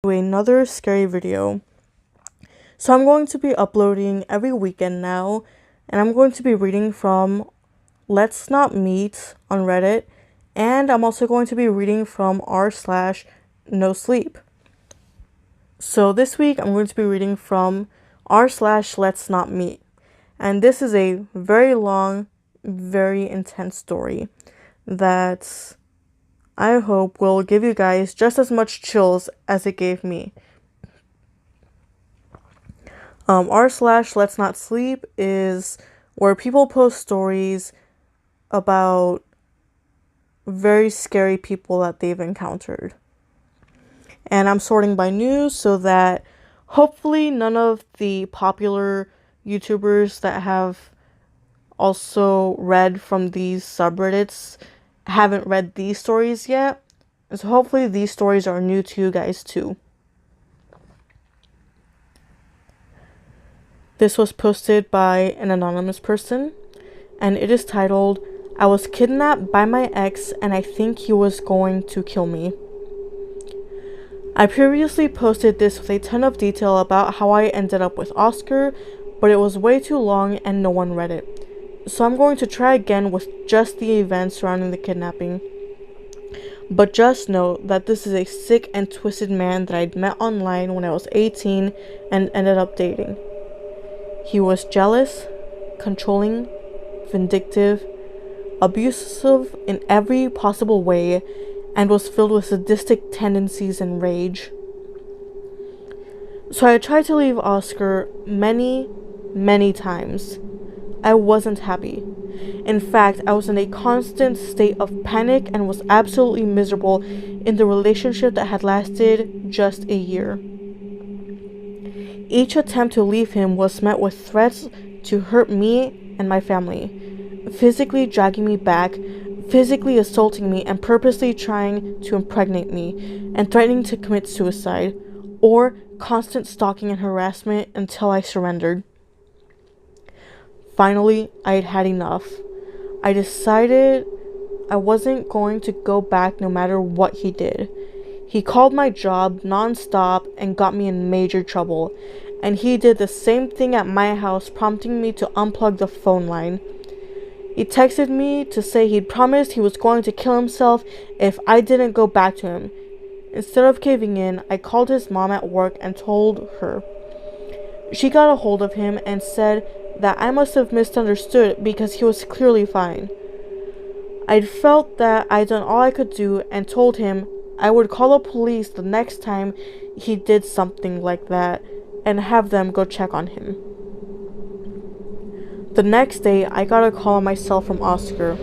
Another scary video. So I'm going to be uploading every weekend now, and I'm going to be reading from Let's Not Meet on Reddit, and I'm also going to be reading from r/no sleep. So this week I'm going to be reading from r/let's not meet, and this is a very long, very intense story that I hope will give you guys just as much chills as it gave me. r/let's not sleep is where people post stories about very scary people that they've encountered. And I'm sorting by news so that hopefully none of the popular YouTubers that have also read from these subreddits haven't read these stories yet. And so hopefully these stories are new to you guys too. This was posted by an anonymous person, and it is titled, "I was kidnapped by my ex and I think he was going to kill me." I previously posted this with a ton of detail about how I ended up with Oscar, but it was way too long and no one read it. So I'm going to try again with just the events surrounding the kidnapping. But just know that this is a sick and twisted man that I'd met online when I was 18 and ended up dating. He was jealous, controlling, vindictive, abusive in every possible way, and was filled with sadistic tendencies and rage. So I tried to leave Oscar many, many times. I wasn't happy. In fact, I was in a constant state of panic and was absolutely miserable in the relationship that had lasted just a year. Each attempt to leave him was met with threats to hurt me and my family, physically dragging me back, physically assaulting me, and purposely trying to impregnate me, and threatening to commit suicide, or constant stalking and harassment until I surrendered. Finally, I had had enough. I decided I wasn't going to go back no matter what he did. He called my job non-stop and got me in major trouble, and he did the same thing at my house, prompting me to unplug the phone line. He texted me to say he'd promised he was going to kill himself if I didn't go back to him. Instead of caving in, I called his mom at work and told her. She got a hold of him and said that I must have misunderstood because he was clearly fine. I'd felt that I'd done all I could do and told him I would call the police the next time he did something like that and have them go check on him. The next day, I got a call on my cell from Oscar.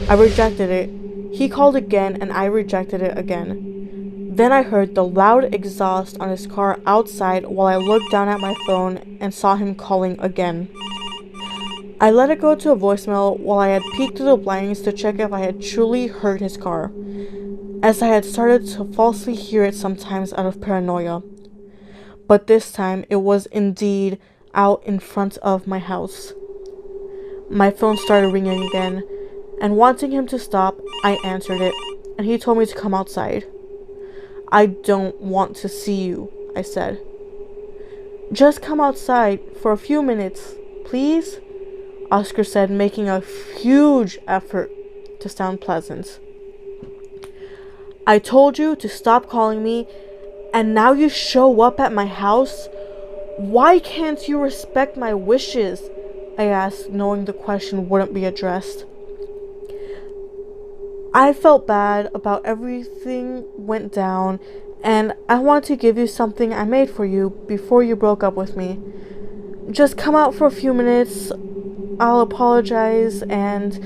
I rejected it. He called again and I rejected it again. Then I heard the loud exhaust on his car outside while I looked down at my phone and saw him calling again. I let it go to a voicemail while I had peeked through the blinds to check if I had truly heard his car, as I had started to falsely hear it sometimes out of paranoia. But this time, it was indeed out in front of my house. My phone started ringing again, and wanting him to stop, I answered it, and he told me to come outside. "I don't want to see you," I said. "Just come outside for a few minutes, please," Oscar said, making a huge effort to sound pleasant. "I told you to stop calling me, and now you show up at my house? Why can't you respect my wishes?" I asked, knowing the question wouldn't be addressed. I felt bad about everything went down, and I want to give you something I made for you before you broke up with me. Just come out for a few minutes, I'll apologize, and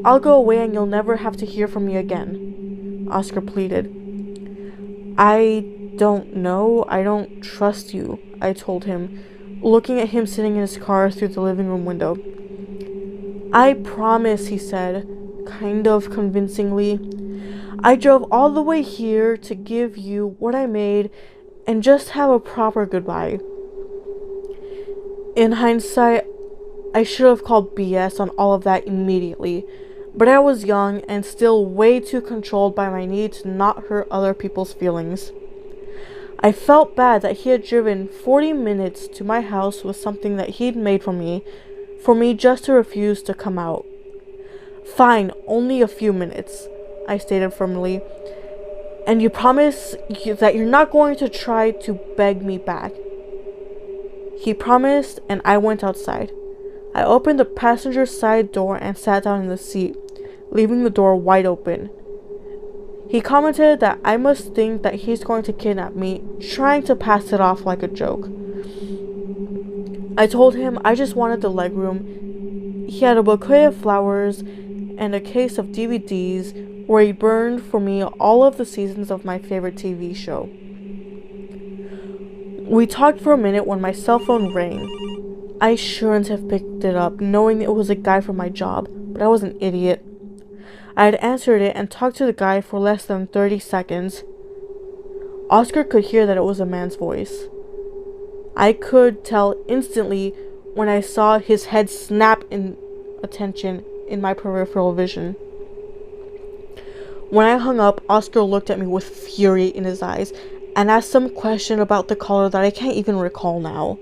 I'll go away and you'll never have to hear from me again," Oscar pleaded. "I don't know. I don't trust you," I told him, looking at him sitting in his car through the living room window. "I promise," he said, kind of convincingly. "I drove all the way here to give you what I made and just have a proper goodbye." In hindsight, I should have called BS on all of that immediately, but I was young and still way too controlled by my need to not hurt other people's feelings. I felt bad that he had driven 40 minutes to my house with something that he'd made for me just to refuse to come out. Fine, only a few minutes, I stated firmly. And you promise that you're not going to try to beg me back. He promised, and I went outside. I opened the passenger side door and sat down in the seat, leaving the door wide open. He commented that I must think that he's going to kidnap me, trying to pass it off like a joke. I told him I just wanted the legroom. He had a bouquet of flowers and a case of DVDs where he burned for me all of the seasons of my favorite TV show. We talked for a minute when my cell phone rang. I shouldn't have picked it up, knowing it was a guy from my job, but I was an idiot. I had answered it and talked to the guy for less than 30 seconds. Oscar could hear that it was a man's voice. I could tell instantly when I saw his head snap in attention in my peripheral vision. When I hung up, Oscar looked at me with fury in his eyes and asked some question about the caller that I can't even recall now.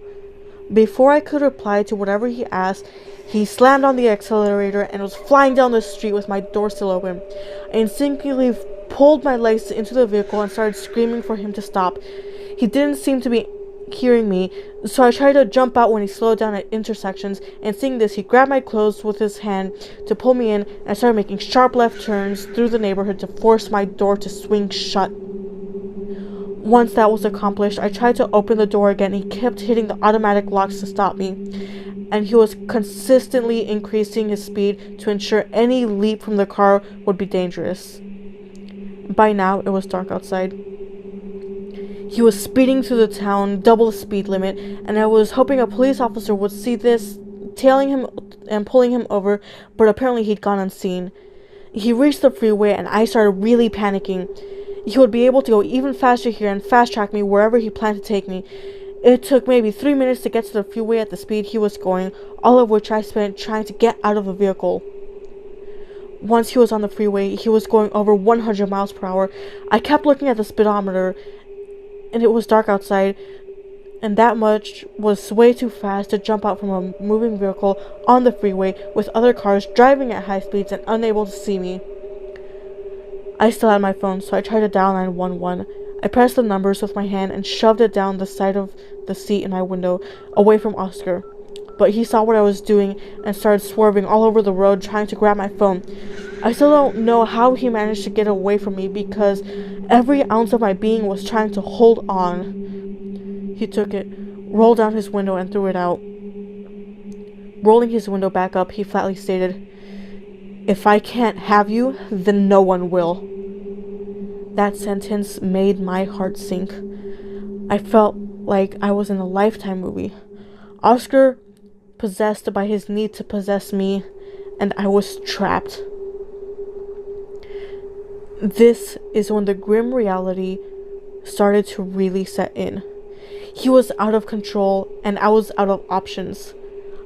Before I could reply to whatever he asked, he slammed on the accelerator and was flying down the street with my door still open. I instinctively pulled my legs into the vehicle and started screaming for him to stop. He didn't seem to be hearing me, so I tried to jump out when he slowed down at intersections, and seeing this, he grabbed my clothes with his hand to pull me in and started making sharp left turns through the neighborhood to force my door to swing shut. Once that was accomplished, I tried to open the door again. He kept hitting the automatic locks to stop me, and he was consistently increasing his speed to ensure any leap from the car would be dangerous. By now, it was dark outside. He was speeding through the town, double the speed limit, and I was hoping a police officer would see this, tailing him and pulling him over, but apparently he'd gone unseen. He reached the freeway, and I started really panicking. He would be able to go even faster here and fast-track me wherever he planned to take me. It took maybe 3 minutes to get to the freeway at the speed he was going, all of which I spent trying to get out of the vehicle. Once he was on the freeway, he was going over 100 miles per hour. I kept looking at the speedometer, and it was dark outside, and that much was way too fast to jump out from a moving vehicle on the freeway with other cars driving at high speeds and unable to see me. I still had my phone, so I tried to dial 911. I pressed the numbers with my hand and shoved it down the side of the seat in my window, away from Oscar. But he saw what I was doing and started swerving all over the road trying to grab my phone. I still don't know how he managed to get away from me because every ounce of my being was trying to hold on. He took it, rolled down his window, and threw it out. Rolling his window back up, he flatly stated, "If I can't have you, then no one will." That sentence made my heart sink. I felt like I was in a Lifetime movie. Oscar possessed by his need to possess me, and I was trapped. This is when the grim reality started to really set in. He was out of control, and I was out of options.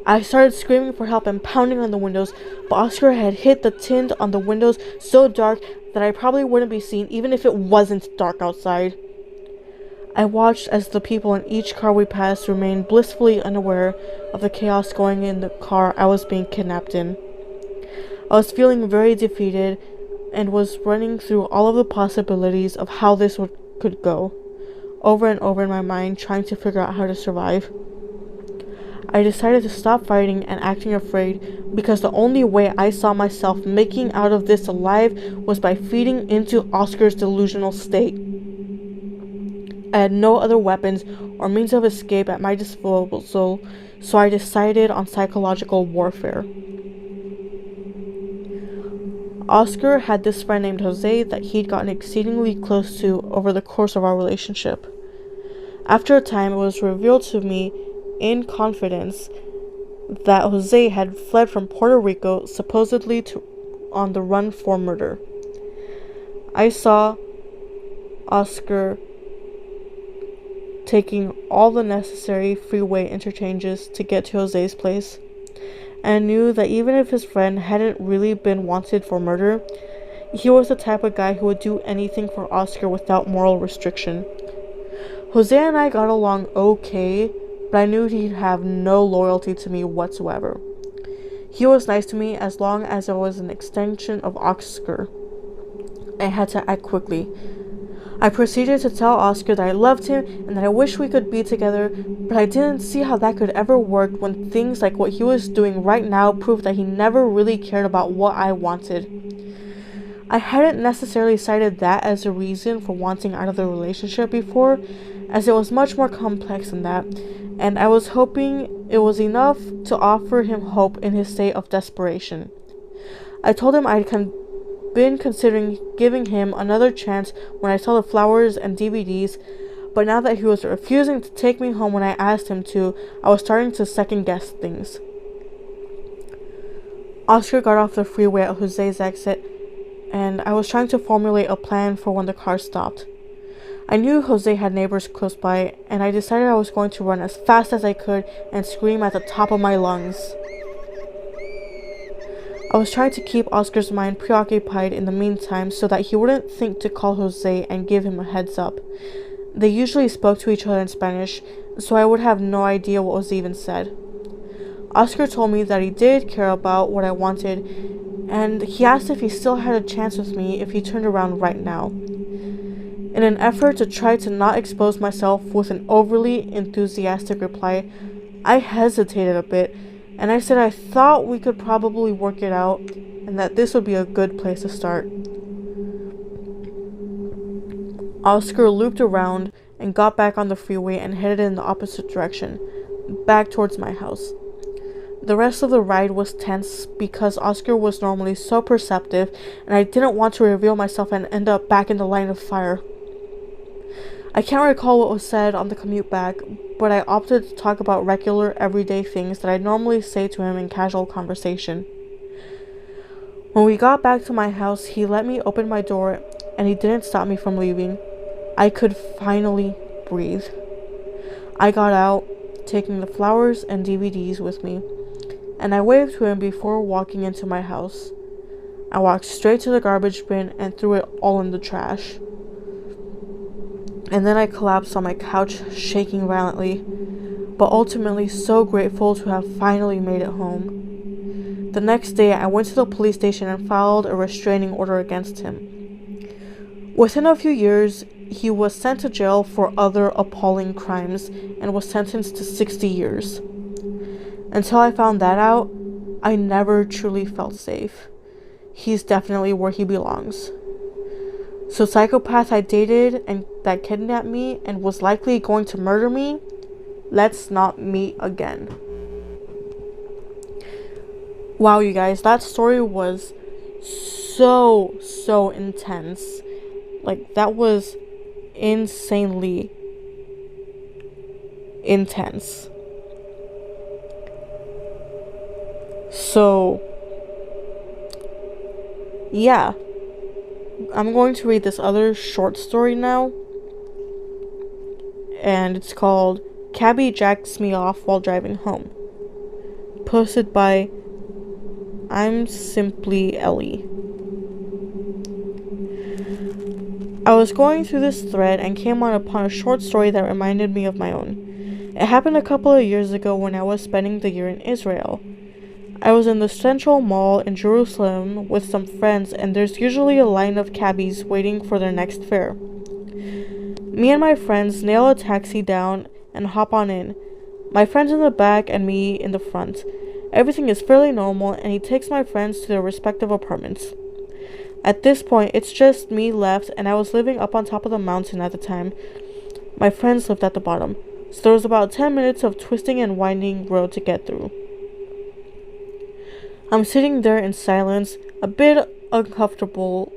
I started screaming for help and pounding on the windows, but Oscar had hit the tint on the windows so dark that I probably wouldn't be seen even if it wasn't dark outside. I watched as the people in each car we passed remained blissfully unaware of the chaos going in the car I was being kidnapped in. I was feeling very defeated and was running through all of the possibilities of how this could go, over and over in my mind, trying to figure out how to survive. I decided to stop fighting and acting afraid because the only way I saw myself making out of this alive was by feeding into Oscar's delusional state. I had no other weapons or means of escape at my disposal, so I decided on psychological warfare. Oscar had this friend named Jose that he'd gotten exceedingly close to over the course of our relationship. After a time, it was revealed to me in confidence that Jose had fled from Puerto Rico, supposedly on the run for murder. I saw Oscar taking all the necessary freeway interchanges to get to Jose's place, and knew that even if his friend hadn't really been wanted for murder, he was the type of guy who would do anything for Oscar without moral restriction. Jose and I got along okay, but I knew he'd have no loyalty to me whatsoever. He was nice to me as long as it was an extension of Oscar. I had to act quickly. I proceeded to tell Oscar that I loved him and that I wish we could be together, but I didn't see how that could ever work when things like what he was doing right now proved that he never really cared about what I wanted. I hadn't necessarily cited that as a reason for wanting out of the relationship before, as it was much more complex than that, and I was hoping it was enough to offer him hope in his state of desperation. I told him I'd been considering giving him another chance when I saw the flowers and DVDs, but now that he was refusing to take me home when I asked him to, I was starting to second guess things. Oscar got off the freeway at Jose's exit, and I was trying to formulate a plan for when the car stopped. I knew Jose had neighbors close by, and I decided I was going to run as fast as I could and scream at the top of my lungs. I was trying to keep Oscar's mind preoccupied in the meantime so that he wouldn't think to call Jose and give him a heads up. They usually spoke to each other in Spanish, so I would have no idea what was even said. Oscar told me that he did care about what I wanted, and he asked if he still had a chance with me if he turned around right now. In an effort to try to not expose myself with an overly enthusiastic reply, I hesitated a bit, and I said I thought we could probably work it out, and that this would be a good place to start. Oscar looped around and got back on the freeway and headed in the opposite direction, back towards my house. The rest of the ride was tense because Oscar was normally so perceptive, and I didn't want to reveal myself and end up back in the line of fire. I can't recall what was said on the commute back, but I opted to talk about regular, everyday things that I normally say to him in casual conversation. When we got back to my house, he let me open my door, and he didn't stop me from leaving. I could finally breathe. I got out, taking the flowers and DVDs with me, and I waved to him before walking into my house. I walked straight to the garbage bin and threw it all in the trash. And then I collapsed on my couch, shaking violently, but ultimately so grateful to have finally made it home. The next day, I went to the police station and filed a restraining order against him. Within a few years, he was sent to jail for other appalling crimes and was sentenced to 60 years. Until I found that out, I never truly felt safe. He's definitely where he belongs. So psychopath I dated and that kidnapped me and was likely going to murder me, let's not meet again. Wow, you guys, that story was so intense. Like, that was insanely intense. So, yeah. I'm going to read this other short story now, and it's called Cabby Jacks Me Off While Driving Home, posted by I'm Simply Ellie. I was going through this thread and came upon a short story that reminded me of my own. It happened a couple of years ago when I was spending the year in Israel. I was in the Central Mall in Jerusalem with some friends, and there's usually a line of cabbies waiting for their next fare. Me and my friends nail a taxi down and hop on in. My friends in the back and me in the front. Everything is fairly normal, and he takes my friends to their respective apartments. At this point, it's just me left, and I was living up on top of the mountain at the time. My friends lived at the bottom, so there was about 10 minutes of twisting and winding road to get through. I'm sitting there in silence, a bit uncomfortably,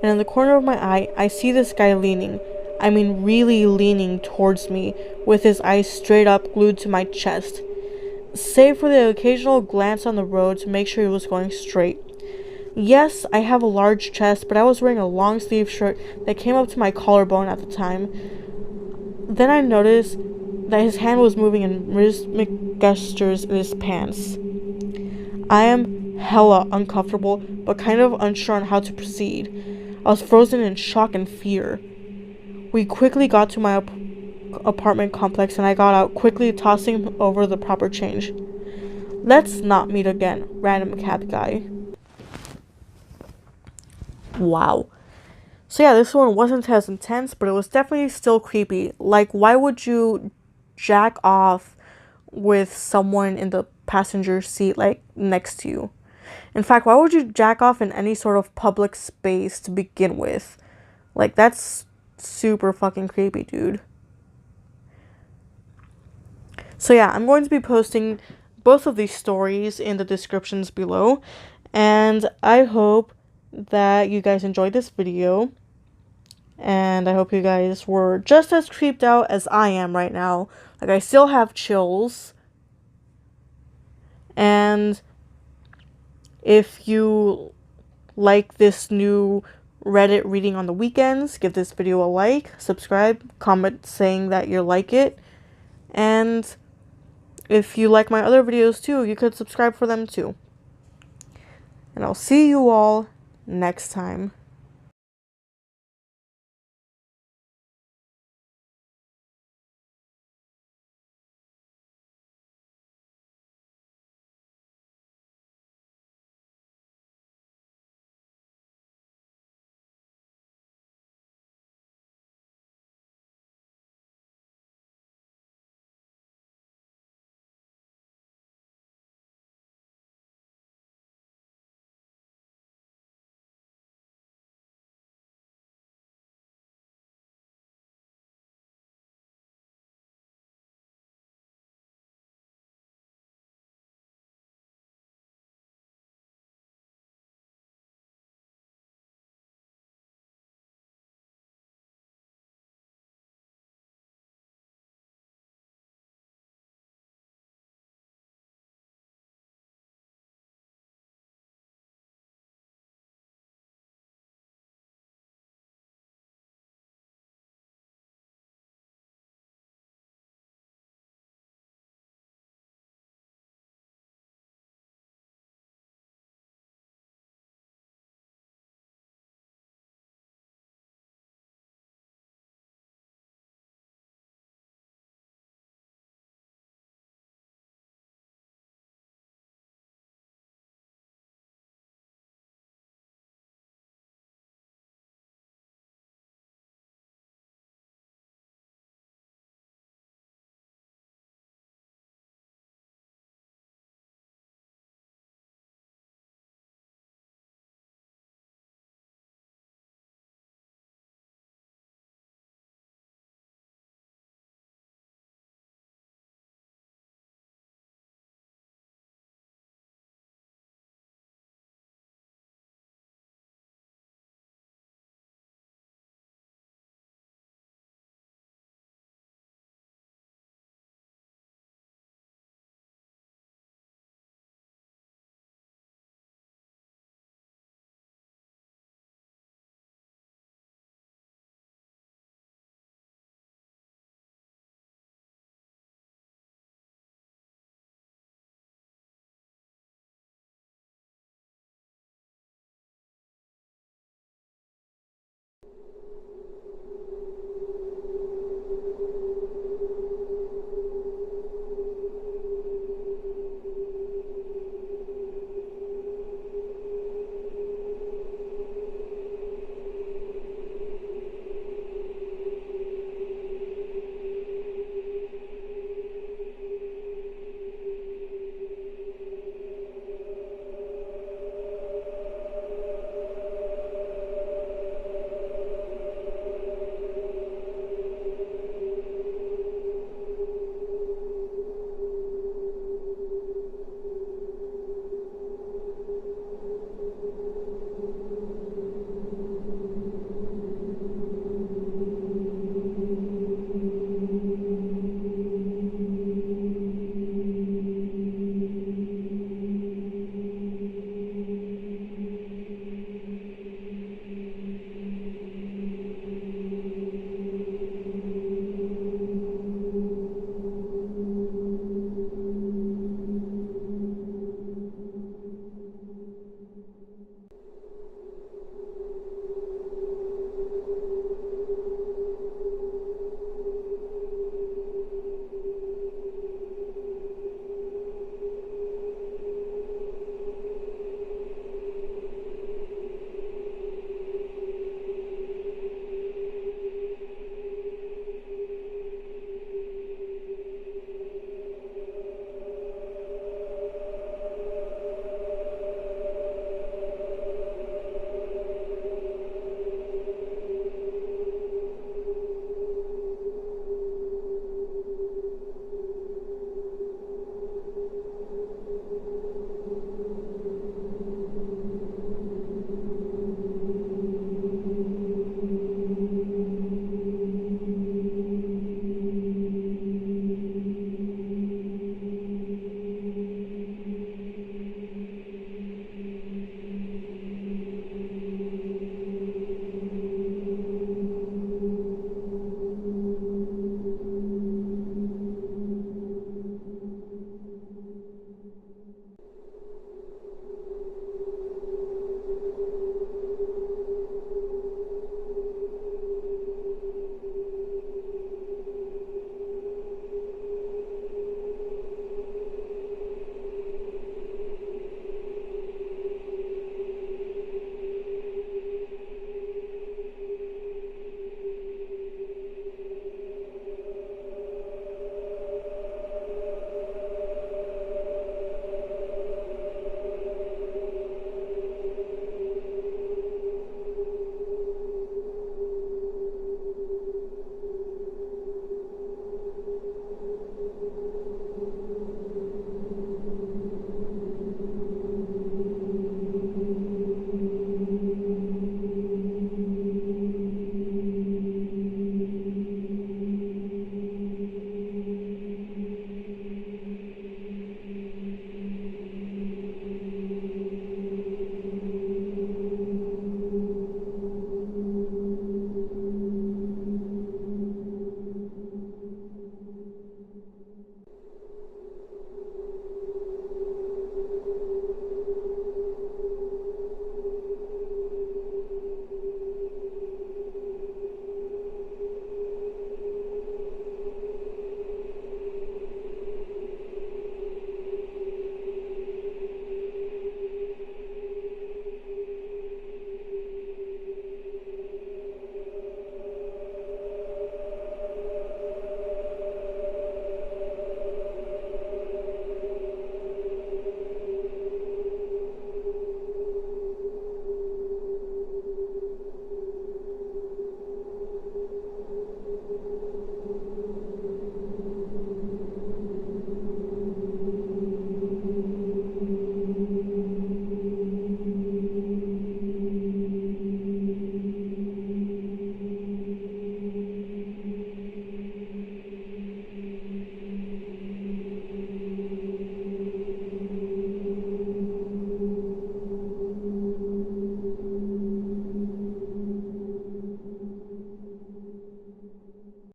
and in the corner of my eye, I see this guy leaning. I mean really leaning towards me, with his eyes straight up glued to my chest. Save for the occasional glance on the road to make sure he was going straight. Yes, I have a large chest, but I was wearing a long sleeve shirt that came up to my collarbone at the time. Then I noticed that his hand was moving in rhythmic gestures in his pants. I am hella uncomfortable, but kind of unsure on how to proceed. I was frozen in shock and fear. We quickly got to my apartment complex and I got out, quickly tossing over the proper change. Let's not meet again, random cab guy. Wow. So yeah, this one wasn't as intense, but it was definitely still creepy. Like, why would you jack off with someone in the passenger seat, like, next to you? In fact, why would you jack off in any sort of public space to begin with? Like, that's super fucking creepy, dude. So yeah, I'm going to be posting both of these stories in the descriptions below, and I hope that you guys enjoyed this video, and I hope you guys were just as creeped out as I am right now. Like, I still have chills, and if you like this new Reddit reading on the weekends, give this video a like, subscribe, comment saying that you like it, and if you like my other videos too, you could subscribe for them too. And I'll see you all next time.